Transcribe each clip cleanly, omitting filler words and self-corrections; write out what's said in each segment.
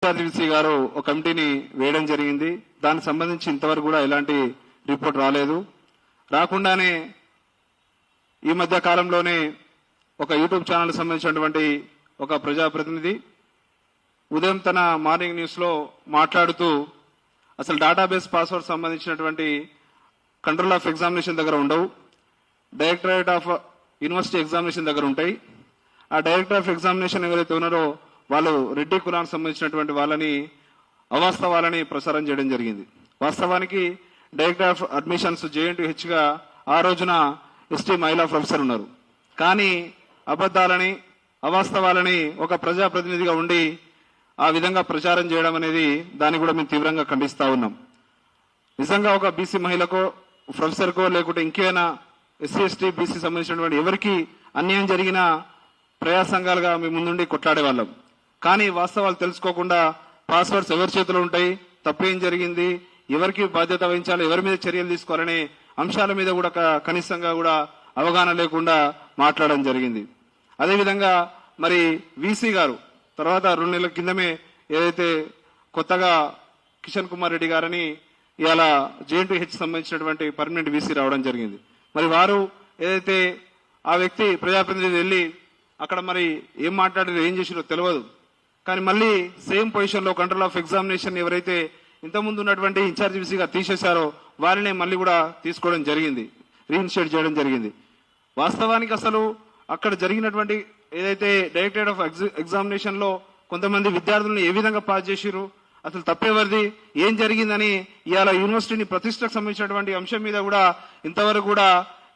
RTC గారు ఒక కమిటీని వేయడం జరిగింది. దానికి సంబంధించి ఇంతవరకు కూడా ఎలాంటి రిపోర్ట్ రాలేదు. రాకుండానే ఈ మధ్య కాలంలోనే ఒక యూట్యూబ్ ఛానల్ సంబంధించినటువంటి ఒక ప్రజాప్రతినిధి ఉదయం తన మార్నింగ్ న్యూస్ లో మాట్లాడుతూ అసలు డేటాబేస్ పాస్వర్డ్ సంబంధించినటువంటి కంట్రోల్ ఆఫ్ ఎగ్జామినేషన్ దగ్గర ఉండవు, డైరెక్టరేట్ ఆఫ్ యూనివర్సిటీ ఎగ్జామినేషన్ దగ్గర ఉంటాయి. ఆ డైరెక్టర్ ఆఫ్ ఎగ్జామినేషన్ ఎవరైతే ఉన్నారో వాళ్ళు రెడ్డి కులానికి సంబంధించినటువంటి వాళ్ళని అవాస్తవాలని ప్రసారం చేయడం జరిగింది. వాస్తవానికి డైరెక్టర్ ఆఫ్ అడ్మిషన్స్ JNTH గా ఆ రోజున ఎస్టీ మహిళా ప్రొఫెసర్ ఉన్నారు. కానీ అబద్ధాలని అవాస్తవాలని ఒక ప్రజాప్రతినిధిగా ఉండి ఆ విధంగా ప్రచారం చేయడం అనేది దాన్ని కూడా మేము తీవ్రంగా ఖండిస్తా ఉన్నాం. నిజంగా ఒక బీసీ మహిళకో ప్రొఫెసర్కో లేకుంటే ఇంకేమైనా SC/ST BC సంబంధించినటువంటి ఎవరికి అన్యాయం జరిగినా ప్రజా సంఘాలుగా మేము ముందుండి కొట్లాడే వాళ్ళం. కానీ వాస్తవాలు తెలుసుకోకుండా పాస్వర్డ్స్ ఎవరి చేతిలో ఉంటాయి, తప్పేం జరిగింది, ఎవరికి బాధ్యత వహించాలి, ఎవరి మీద చర్యలు తీసుకోవాలనే అంశాల మీద కూడా కనీసంగా కూడా అవగాహన లేకుండా మాట్లాడడం జరిగింది. అదేవిధంగా మరి VC గారు తర్వాత 2 నెలల కిందమే ఏదైతే కొత్తగా కిషన్ కుమార్ రెడ్డి గారని ఇవాళ JNTH సంబంధించినటువంటి పర్మనెంట్ VC రావడం జరిగింది. మరి వారు ఏదైతే ఆ వ్యక్తి ప్రజాప్రతినిధి వెళ్ళి అక్కడ మరి ఏం మాట్లాడారో ఏం చేసిరో తెలియదు. కానీ మళ్ళీ సేమ్ పొజిషన్ లో కంట్రోల్ ఆఫ్ ఎగ్జామినేషన్ ఎవరైతే ఇంతకుముందు ఉన్నటువంటి ఇన్ఛార్జ్ VCగా తీసేశారో వారినే మళ్ళీ కూడా తీసుకోవడం జరిగింది, రీఇన్స్టేట్ చేయడం జరిగింది. వాస్తవానికి అసలు అక్కడ జరిగినటువంటి ఏదైతే డైరెక్టరేట్ ఆఫ్ ఎగ్జామినేషన్ లో కొంతమంది విద్యార్థులను ఏ విధంగా పాస్ చేసిరు, అసలు తప్పేవరిది, ఏం జరిగిందని ఇవాళ యూనివర్సిటీని ప్రతిష్టకు సంబంధించినటువంటి అంశం మీద కూడా ఇంతవరకు కూడా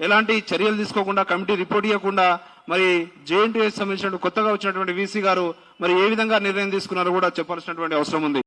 ఎలాంటి చర్యలు తీసుకోకుండా కమిటీ రిపోర్ట్ ఇవ్వకుండా మరి JNTH సంబంధించిన కొత్తగా వచ్చినటువంటి VC గారు మరి ఏ విధంగా నిర్ణయం తీసుకున్నారో కూడా చెప్పాల్సినటువంటి అవసరం ఉంది.